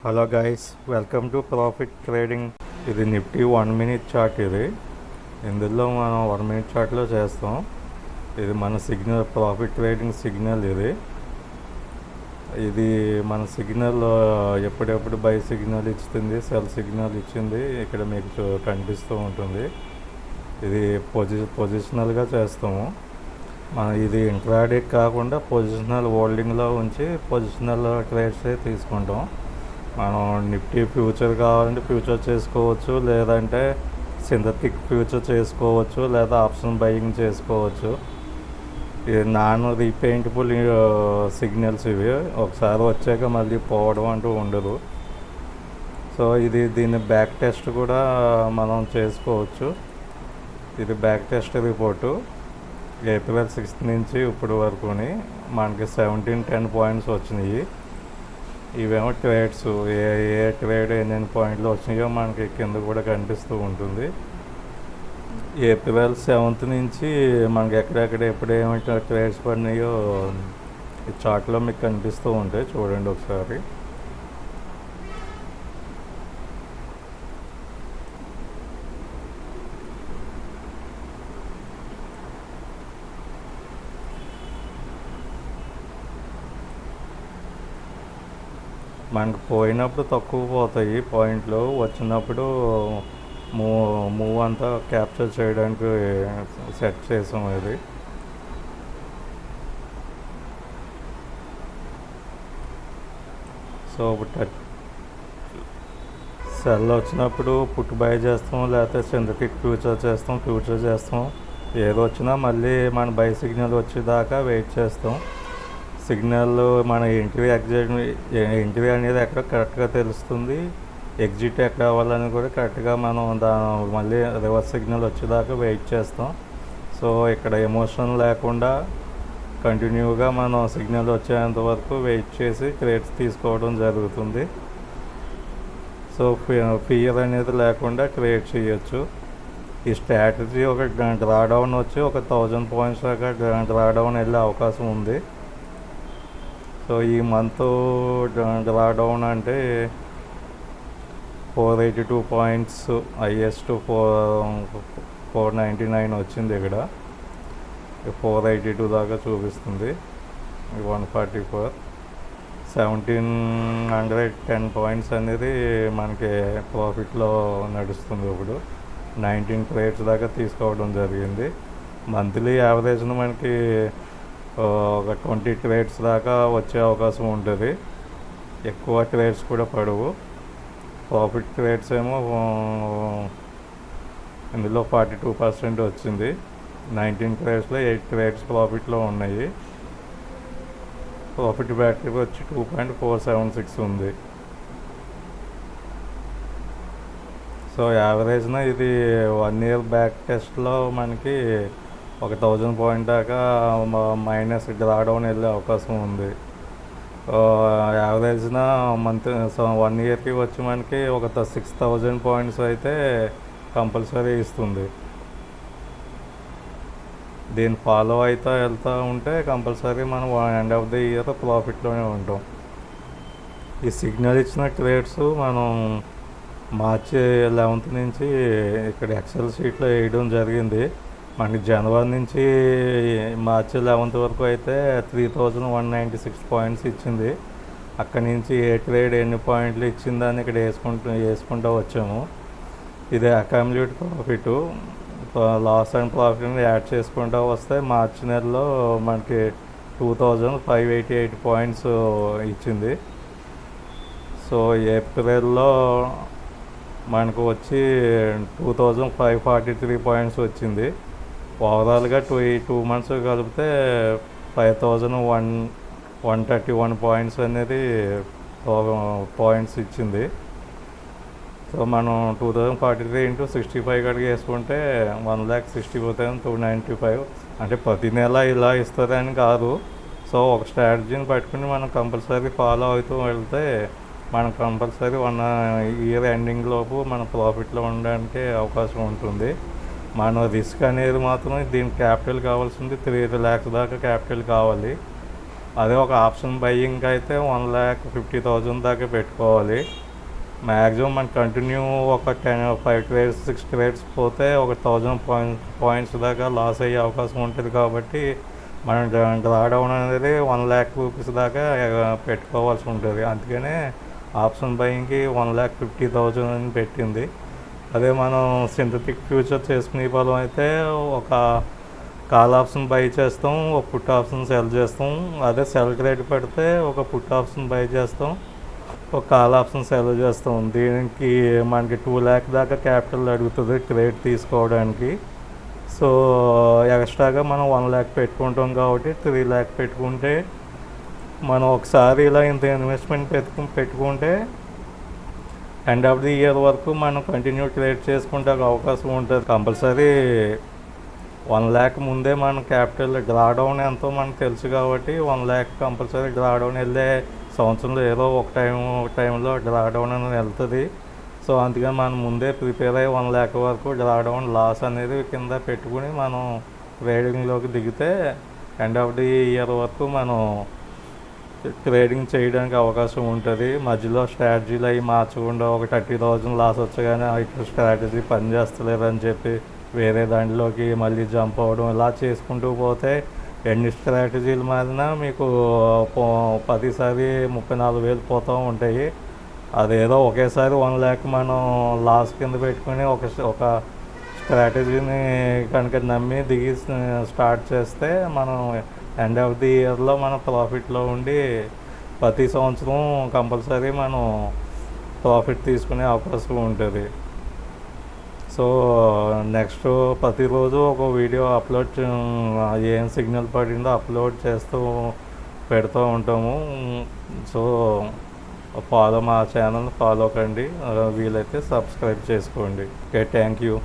Hello guys, welcome to profit trading. ఇది Nifty 1 minute chart. ఇందులో మనం 1 minute చార్ట్లో చేస్తాం. ఇది మన సిగ్నల్, ప్రాఫిట్ ట్రేడింగ్ సిగ్నల్. ఇది మన సిగ్నల్ ఎప్పుడెప్పుడు బై సిగ్నల్ ఇస్తుంది, సెల్ సిగ్నల్ ఇచ్చింది ఇక్కడ మీకు కనిపిస్తూ ఉంటుంది. ఇది పొజిషనల్గా చేస్తాము. ఇది ఇంట్రాడే కాకుండా పొజిషనల్ హోల్డింగ్లో ఉంచి పొజిషనల్ ట్రేడ్సే తీసుకుంటాం. మనం నిఫ్టీ ఫ్యూచర్ కావాలంటే ఫ్యూచర్ చేసుకోవచ్చు, లేదంటే సింథటిక్ ఫ్యూచర్ చేసుకోవచ్చు, లేదా ఆప్షన్ బయింగ్ చేసుకోవచ్చు. ఇది నాన్ రీపెయింటబుల్ సిగ్నల్స్. ఇవి ఒకసారి వచ్చాక మళ్ళీ పోవడం అంటూ ఉండదు. సో దీన్ని బ్యాక్ టెస్ట్ కూడా మనం చేసుకోవచ్చు. ఇది back test report April 6th నుంచి ఇప్పుడు వరకుని మనకి 1710 పాయింట్స్ వచ్చినాయి. ఇవేమో ట్రేడ్స్, ఏ ట్రేడ్ ఎన్ని పాయింట్లు వచ్చినాయో మనకి కింద కూడా కనిపిస్తూ ఉంటుంది. April 7th నుంచి మనకి ఎక్కడెక్కడ ఎప్పుడు ఏమైనా ట్రేడ్స్ పడినాయో ఈ చార్ట్లో మీకు కనిపిస్తూ ఉంటాయి. చూడండి ఒకసారి. మనకు పోయినప్పుడు తక్కువ పోతాయి పాయింట్లు, వచ్చినప్పుడు మూవ్ అంతా క్యాప్చర్ చేయడానికి సెట్ చేసాం. ఇది సో సెల్ వచ్చినప్పుడు పుట్ బై చేస్తాం, లేకపోతే సింథటిక్ ఫ్యూచర్ చేస్తాం. ఏది వచ్చినా మళ్ళీ మన బై సిగ్నల్ వచ్చేదాకా వెయిట్ చేస్తాం. సిగ్నల్ మన ఎంట్రీ అనేది ఎక్కడ కరెక్ట్గా తెలుస్తుంది, ఎగ్జిట్ ఎక్కడ అవ్వాలని కూడా కరెక్ట్గా మనం మళ్ళీ రివర్స్ సిగ్నల్ వచ్చేదాకా వెయిట్ చేస్తాం. సో ఇక్కడ ఎమోషన్ లేకుండా కంటిన్యూగా మనం సిగ్నల్ వచ్చేంత వరకు వెయిట్ చేసి ట్రేడ్స్ తీసుకోవడం జరుగుతుంది. సో ఫియర్ అనేది లేకుండా ట్రేడ్ చేయొచ్చు. ఈ స్ట్రాటజీ ఒక డ్రాడౌన్ వచ్చి ఒక 1000 పాయింట్స్ దాకా డ్రాడౌన్ వెళ్ళే అవకాశం ఉంది. సో ఈ మంత్ డ్రాడౌన్ అంటే 482 పాయింట్స్, హైయెస్ట్ 499 వచ్చింది. ఇక్కడ 482 దాకా చూపిస్తుంది. 144 1710 పాయింట్స్ అనేది మనకి ప్రాఫిట్లో నడుస్తుంది. ఇప్పుడు 19 ట్రేడ్స్ దాకా తీసుకోవడం జరిగింది. మంత్లీ యావరేజ్ను మనకి ఒక 20 ట్రేడ్స్ దాకా వచ్చే అవకాశం ఉంటుంది. ఎక్కువ ట్రేడ్స్ కూడా పడవు. ప్రాఫిట్ ట్రేడ్స్ ఏమో ఇందులో 42% వచ్చింది. 19 ట్రేడ్స్లో 8 ట్రేడ్స్ ప్రాఫిట్లో ఉన్నాయి. ప్రాఫిట్ బ్యాటరీ వచ్చి 2.476 ఉంది. సో యావరేజ్న ఇది 1 year బ్యాక్ టెస్ట్లో మనకి ఒక 1000 పాయింట్ దాకా మైనస్ డ్రాడౌన్ వెళ్ళే అవకాశం ఉంది. యావరేజ్న మంత్ 1 yearకి వచ్చి మనకి ఒక 6000 పాయింట్స్ అయితే కంపల్సరీ ఇస్తుంది. దీన్ని ఫాలో అవుతూ వెళ్తూ ఉంటే కంపల్సరీ మనం ఎండ్ ఆఫ్ ది ఇయర్ ప్రాఫిట్లోనే ఉంటాం. ఈ సిగ్నల్ ఇచ్చిన ట్రేడ్స్ మనం March 11th నుంచి ఇక్కడ ఎక్సెల్ షీట్లో వేయడం జరిగింది. మనకి జనవరి నుంచి March 11th వరకు అయితే 3196 పాయింట్స్ ఇచ్చింది. అక్కడి నుంచి ఏ ట్రేడ్ ఎన్ని పాయింట్లు ఇచ్చిందని ఇక్కడ వేసుకుంటూ వచ్చాము. ఇది అకామ్యులేట్ ప్రాఫిట్, లాస్ అండ్ ప్రాఫిట్ని యాడ్ చేసుకుంటూ వస్తే మార్చి నెలలో మనకి 2588 పాయింట్స్ ఇచ్చింది. సో ఏప్రిల్లో మనకు వచ్చి 2543 పాయింట్స్ వచ్చింది. ఓవరాల్గా 2 months కలిపితే 5131 పాయింట్స్ అనేది పాయింట్స్ ఇచ్చింది. సో మనం 2043 into 65 కడిగి వేసుకుంటే 1,64,295. అంటే ప్రతి నెల ఇలా ఇస్తుందని కాదు. సో ఒక స్ట్రాటజీని పట్టుకుని మనం కంపల్సరీ ఫాలో అవుతూ వెళ్తే మనం కంపల్సరీ 1 year ఎండింగ్ లోపు మన ప్రాఫిట్లో ఉండడానికి అవకాశం ఉంటుంది. మన రిస్క్ అనేది మాత్రం దీనికి క్యాపిటల్ కావాల్సింది 3 lakhs దాకా క్యాపిటల్ కావాలి. అదే ఒక ఆప్షన్ బయ్యింగ్ అయితే 1,50,000 దాకా పెట్టుకోవాలి. మ్యాక్సిమం మన కంటిన్యూ ఒక 5 ట్రేడ్స్ 6 ట్రేడ్స్ పోతే ఒక 1000 పాయింట్స్ దాకా లాస్ అయ్యే అవకాశం ఉంటుంది. కాబట్టి మనం డ్రా డౌన్ అనేది 1,00,000 రూపీస్ దాకా పెట్టుకోవాల్సి ఉంటుంది. అందుకనే ఆప్షన్ బయింగ్కి 1,50,000 అని పెట్టింది. అదే మనం సింథటిక్ ఫ్యూచర్ చేసుకునే బలం అయితే ఒక కాల్ ఆప్షన్ బై చేస్తాం, ఒక పుట్ ఆప్షన్ సెల్ చేస్తాం. అదే సెల్ ట్రేడ్ పెడితే ఒక పుట్ ఆప్షన్ బై చేస్తాం, ఒక కాల్ ఆప్షన్ సెల్ చేస్తాం. దీనికి మనకి 2,00,000 దాకా క్యాపిటల్ అడుగుతుంది ట్రేడ్ తీసుకోవడానికి. సో ఎక్స్ట్రాగా మనం 1,00,000 పెట్టుకుంటాం కాబట్టి 3,00,000 పెట్టుకుంటే మనం ఒకసారి ఇలా ఇంత ఇన్వెస్ట్మెంట్ పెట్టుకుంటే ఎండ్ ఆఫ్ ది ఇయర్ వరకు మనం కంటిన్యూ ట్రేడ్ చేసుకుంటే అవకాశం ఉంటుంది. కంపల్సరీ 1,00,000 ముందే మన క్యాపిటల్ డ్రా డౌన్ ఎంతో మనకు తెలుసు కాబట్టి 1,00,000 కంపల్సరీ డ్రా డౌన్ వెళ్ళే సంవత్సరంలో ఏదో ఒక టైంలో డ్రా డౌన్ అనేది వెళ్తుంది. సో అందుకని మనం ముందే ప్రిపేర్ అయ్యి 1,00,000 వరకు డ్రా డౌన్ లాస్ అనేది కింద పెట్టుకుని మనం ట్రేడింగ్లోకి దిగితే ఎండ్ ఆఫ్ ది ఇయర్ వరకు మనం ట్రేడింగ్ చేయడానికి అవకాశం ఉంటుంది. మధ్యలో స్ట్రాటజీలు అవి మార్చకుండా ఒక 30,000 లాస్ వచ్చగానే ఇక్కడ స్ట్రాటజీ పనిచేస్తలేదని చెప్పి వేరే దాంట్లోకి మళ్ళీ జంప్ అవ్వడం ఇలా చేసుకుంటూ పోతే ఎన్ని స్ట్రాటజీలు మారినా మీకు 10సారి 34,000 పోతూ ఉంటాయి. అదేదో ఒకేసారి 1,00,000 మనం లాస్ కింద పెట్టుకుని ఒక స్ట్రాటజీని కనుక నమ్మి దిగి స్టార్ట్ చేస్తే మనం ఎండ్ ఆఫ్ ది ఇయర్లో మనం ప్రాఫిట్లో ఉండి ప్రతి సంవత్సరం కంపల్సరీ మనం ప్రాఫిట్ తీసుకునే అవకాశం ఉంటుంది. సో నెక్స్ట్ ప్రతిరోజు ఒక వీడియో అప్లోడ్ ఏం సిగ్నల్ పడిందో అప్లోడ్ చేస్తూ పెడుతూ ఉంటాము. సో మా ఛానల్ ఫాలో కండి, వీలైతే సబ్స్క్రైబ్ చేసుకోండి. Okay, thank you.